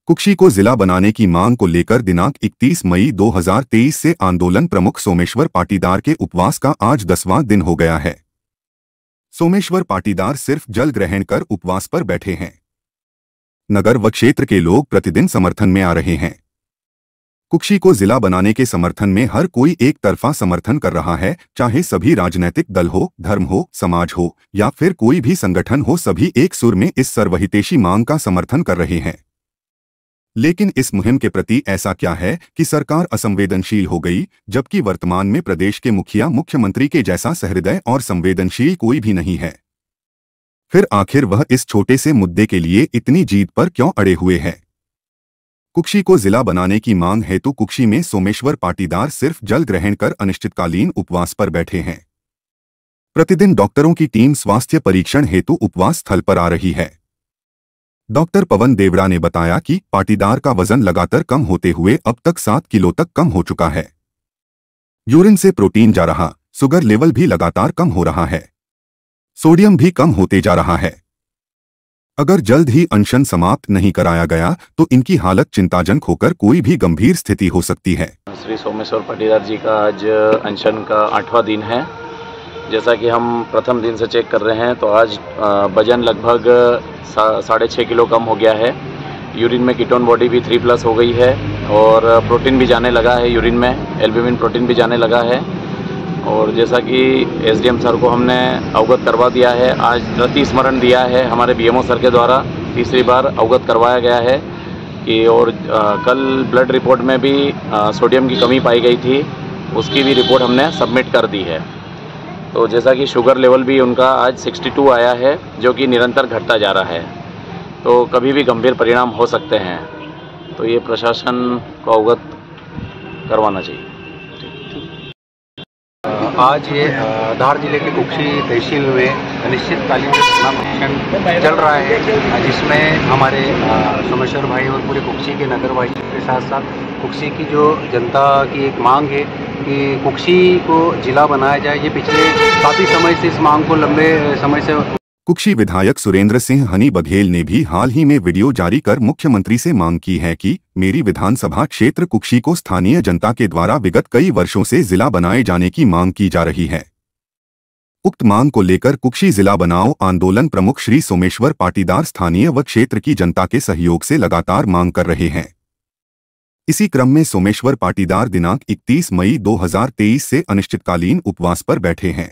कुक्षी को जिला बनाने की मांग को लेकर दिनांक 31 मई 2023 से आंदोलन प्रमुख सोमेश्वर पाटीदार के उपवास का आज 10वां दिन हो गया है। सोमेश्वर पाटीदार सिर्फ जल ग्रहण कर उपवास पर बैठे हैं। नगर व क्षेत्र के लोग प्रतिदिन समर्थन में आ रहे हैं। कुक्षी को जिला बनाने के समर्थन में हर कोई एक तरफा समर्थन कर रहा है, चाहे सभी राजनीतिक दल हो, धर्म हो, समाज हो या फिर कोई भी संगठन हो, सभी एक सुर में इस सर्वहितैषी मांग का समर्थन कर रहे हैं। लेकिन इस मुहिम के प्रति ऐसा क्या है कि सरकार असंवेदनशील हो गई, जबकि वर्तमान में प्रदेश के मुखिया मुख्यमंत्री के जैसा सहृदय और संवेदनशील कोई भी नहीं है। फिर आखिर वह इस छोटे से मुद्दे के लिए इतनी जीत पर क्यों अड़े हुए हैं? कुक्षी को जिला बनाने की मांग हेतु कुक्षी में सोमेश्वर पाटीदार सिर्फ जल ग्रहण कर अनिश्चितकालीन उपवास पर बैठे हैं। प्रतिदिन डॉक्टरों की टीम स्वास्थ्य परीक्षण हेतु उपवास स्थल पर आ रही है। डॉक्टर पवन देवड़ा ने बताया कि पाटीदार का वजन लगातार कम होते हुए अब तक 7 किलो तक कम हो चुका है। यूरिन से प्रोटीन जा रहा, शुगर लेवल भी लगातार कम हो रहा है, सोडियम भी कम होते जा रहा है। अगर जल्द ही अनशन समाप्त नहीं कराया गया तो इनकी हालत चिंताजनक होकर कोई भी गंभीर स्थिति हो सकती है। श्री सोमेश्वर पाटीदार जी का आज अनशन का 8वां दिन है। जैसा कि हम प्रथम दिन से चेक कर रहे हैं तो आज वजन लगभग 6.5 किलो कम हो गया है। यूरिन में कीटोन बॉडी भी 3+ हो गई है और प्रोटीन भी जाने लगा है, यूरिन में एल्ब्यूमिन प्रोटीन भी जाने लगा है। और जैसा कि एसडीएम सर को हमने अवगत करवा दिया है, आज रति स्मरण दिया है हमारे बीएमओ सर के द्वारा, तीसरी बार अवगत करवाया गया है कि और कल ब्लड रिपोर्ट में भी सोडियम की कमी पाई गई थी, उसकी भी रिपोर्ट हमने सबमिट कर दी है। तो जैसा कि शुगर लेवल भी उनका आज 62 आया है, जो कि निरंतर घटता जा रहा है, तो कभी भी गंभीर परिणाम हो सकते हैं। तो ये प्रशासन को अवगत करवाना चाहिए। आज ये धार जिले के कुक्षी तहसील में अनिश्चितकालीन धरना चल रहा है, जिसमें हमारे सोमेश्वर भाई और पूरे कुक्षी के नगरवासियों के साथ साथ कुक्षी की जो जनता की एक मांग है कि कुक्षी को जिला बनाया जाए। ये पिछले काफ़ी समय से इस मांग को लंबे समय से कुक्षी विधायक सुरेंद्र सिंह हनी बघेल ने भी हाल ही में वीडियो जारी कर मुख्यमंत्री से मांग की है कि मेरी विधानसभा क्षेत्र कुक्षी को स्थानीय जनता के द्वारा विगत कई वर्षों से जिला बनाए जाने की मांग की जा रही है। उक्त मांग को लेकर कुक्षी जिला बनाओ आंदोलन प्रमुख श्री सोमेश्वर पाटीदार स्थानीय व क्षेत्र की जनता के सहयोग से लगातार मांग कर रहे हैं। इसी क्रम में सोमेश्वर पाटीदार दिनांक 31 मई 2023 से अनिश्चितकालीन उपवास पर बैठे हैं।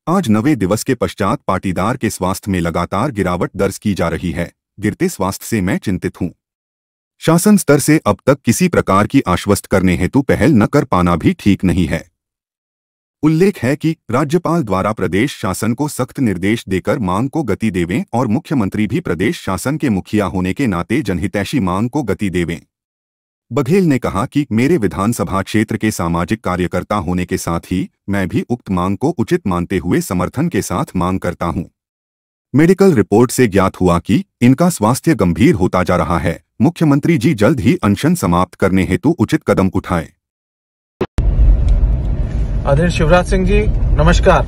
आज 9वें दिवस के पश्चात पाटीदार के स्वास्थ्य में लगातार गिरावट दर्ज की जा रही है। गिरते स्वास्थ्य से मैं चिंतित हूं। शासन स्तर से अब तक किसी प्रकार की आश्वस्त करने हेतु पहल न कर पाना भी ठीक नहीं है। उल्लेख है कि राज्यपाल द्वारा प्रदेश शासन को सख्त निर्देश देकर मांग को गति देवें और मुख्यमंत्री भी प्रदेश शासन के मुखिया होने के नाते जनहितैषी मांग को गति देवें। बघेल ने कहा कि मेरे विधानसभा क्षेत्र के सामाजिक कार्यकर्ता होने के साथ ही मैं भी उक्त मांग को उचित मानते हुए समर्थन के साथ मांग करता हूं। मेडिकल रिपोर्ट से ज्ञात हुआ कि इनका स्वास्थ्य गंभीर होता जा रहा है। मुख्यमंत्री जी जल्द ही अनशन समाप्त करने हेतु उचित कदम उठाएं। आदरणीय शिवराज सिंह जी नमस्कार।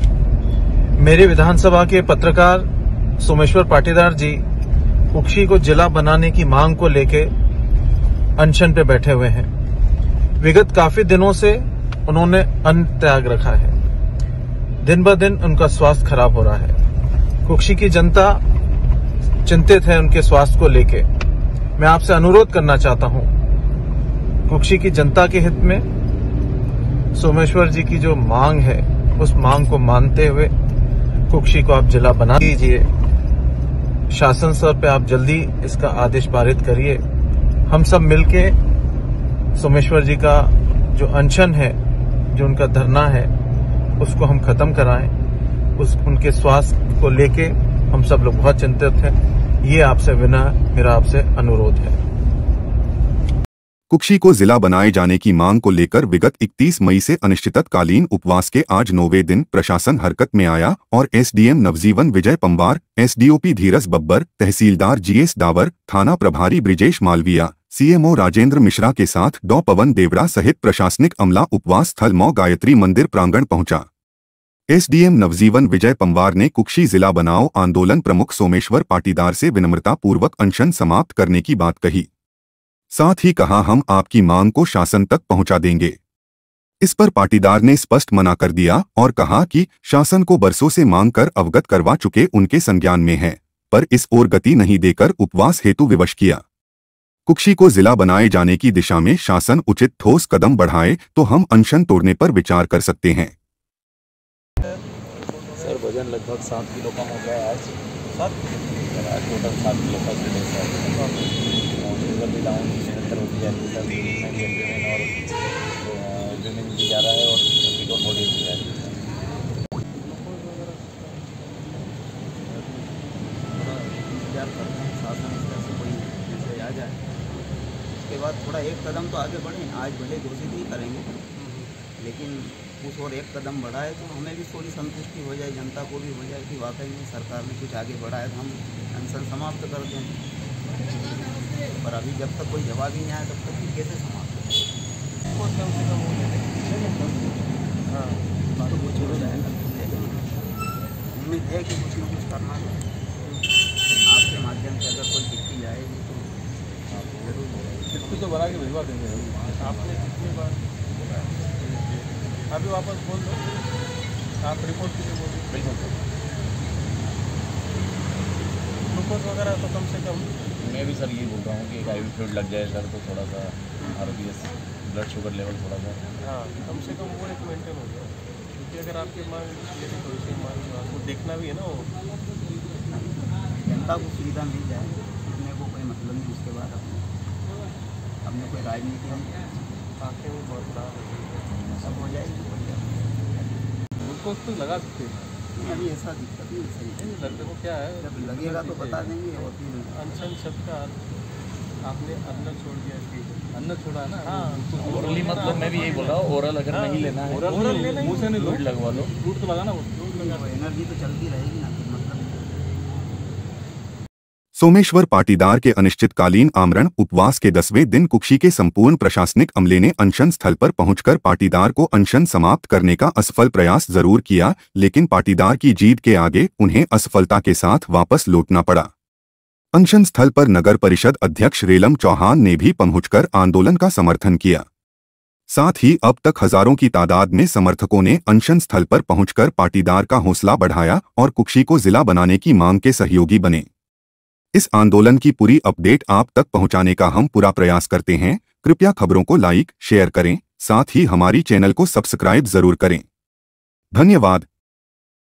मेरे विधानसभा के पत्रकार सोमेश्वर पाटीदार जी कुक्षी को जिला बनाने की मांग को लेके अनशन पे बैठे हुए हैं। विगत काफी दिनों से उन्होंने अन्न त्याग रखा है। दिन ब दिन उनका स्वास्थ्य खराब हो रहा है। कुक्षी की जनता चिंतित है उनके स्वास्थ्य को लेके। मैं आपसे अनुरोध करना चाहता हूं, कुक्षी की जनता के हित में सोमेश्वर जी की जो मांग है उस मांग को मानते हुए कुक्षी को आप जिला बना दीजिए। शासन स्तर पे आप जल्दी इसका आदेश पारित करिए। हम सब मिलके सोमेश्वर जी का जो अनशन है, जो उनका धरना है, उसको हम खत्म कराएं। उनके स्वास्थ्य को लेके हम सब लोग बहुत चिंतित हैं। ये आपसे मेरा आपसे अनुरोध है। कुक्षी को जिला बनाए जाने की मांग को लेकर विगत 31 मई से अनिश्चितकालीन उपवास के आज 9वें दिन प्रशासन हरकत में आया और एसडीएम नवजीवन विजय पंवार, एसडीओपी धीरज बब्बर, तहसीलदार जीएस डावर, थाना प्रभारी ब्रिजेश मालविया, सीएमओ राजेंद्र मिश्रा के साथ डॉ पवन देवड़ा सहित प्रशासनिक अमला उपवास स्थल मौ गायत्री मंदिर प्रांगण पहुंचा। एसडीएम नवजीवन विजय पंवार ने कुक्षी जिला बनाओ आंदोलन प्रमुख सोमेश्वर पाटीदार से विनम्रतापूर्वक अनशन समाप्त करने की बात कही। साथ ही कहा, हम आपकी मांग को शासन तक पहुंचा देंगे। इस पर पाटीदार ने स्पष्ट मना कर दिया और कहा कि शासन को बरसों से मांग कर अवगत करवा चुके उनके संज्ञान में है, पर इस ओर गति नहीं देकर उपवास हेतु विवश किया। कुक्षी को जिला बनाए जाने की दिशा में शासन उचित ठोस कदम बढ़ाए तो हम अनशन तोड़ने पर विचार कर सकते हैं। सर वजन लगभग 7 किलो कम हो गया है आज। टोटल 7 किलो का शुगर भी डाउन निरंतर होती जाती है सर, और एल्ब्यूमिन भी ज़्यादा है और कीटोन बॉडी भी ज़्यादा है। शासन से कोई जैसे आ जाए उसके बाद थोड़ा एक कदम तो आगे बढ़ें। आज भले घोषित ही करेंगे, लेकिन उस और एक कदम बढ़ाए तो हमें भी थोड़ी संतुष्टि हो जाए, जनता को भी हो जाए कि वाकई में सरकार ने कुछ आगे बढ़ाया तो हम अनशन समाप्त कर दें। पर अभी जब तक कोई जवाब ही नहीं आया तब तक फिर कैसे समाप्त करें? कम से कम हाँ तो कुछ हो जाएगा। उम्मीद है कि कुछ न कुछ करना है। आपके माध्यम से अगर कोई चिट्ठी जाएगी तो जरूर चिट्ठी तो बना के भिजवा देंगे। आपने कितनी बार अभी वापस बोल दो, आप रिपोर्ट के लिए बोल दो। बिल्कुल ग्लूकोज वगैरह तो कम से कम मैं भी सर ये बोल रहा हूँ कि एक IV फ्लूइड लग जाए सर, तो थोड़ा सा RBS ब्लड शुगर लेवल थोड़ा सा हाँ कम से कम वो एक मेंटेन हो जाए, क्योंकि अगर आपकी मांग थोड़ी सी मांग आपको देखना भी है ना, वो जनता को सुविधा मिल जाए, अपने को कोई मतलब नहीं। उसके बाद अपने कोई राजनीति हम आँखें में बहुत खराब सब हो जाएगी। ग्लूकोज तो लगा सकते हैं, अभी ऐसा दिक्कत नहीं। सही लगने को क्या है, जब लगेगा तो बता देंगे। और फिर अनशन शब्द का आपने अन्न छोड़ दिया, अन्न छोड़ा ना। हाँ ओरली मतलब मैं भी यही बोल रहा हूँ, ओरल अगर नहीं लेना है ओरल लेना, मुँह से नहीं फ्लूइड लगवा लो। फ्लूइड तो लगाना, वो एनर्जी तो चलती रहेगी ना, फिर मतलब। सोमेश्वर पाटीदार के अनिश्चितकालीन आमरण उपवास के 10वें दिन कुक्षी के संपूर्ण प्रशासनिक अमले ने अनशन स्थल पर पहुंचकर पाटीदार को अनशन समाप्त करने का असफल प्रयास जरूर किया, लेकिन पाटीदार की जीत के आगे उन्हें असफलता के साथ वापस लौटना पड़ा। अनशन स्थल पर नगर परिषद अध्यक्ष रेलम चौहान ने भी पहुंचकर आंदोलन का समर्थन किया। साथ ही अब तक हजारों की तादाद में समर्थकों ने अनशन स्थल पर पहुंचकर पाटीदार का हौसला बढ़ाया और कुक्षी को जिला बनाने की मांग के सहयोगी बने। इस आंदोलन की पूरी अपडेट आप तक पहुंचाने का हम पूरा प्रयास करते हैं। कृपया खबरों को लाइक, शेयर करें, साथ ही हमारी चैनल को सब्सक्राइब जरूर करें। धन्यवाद।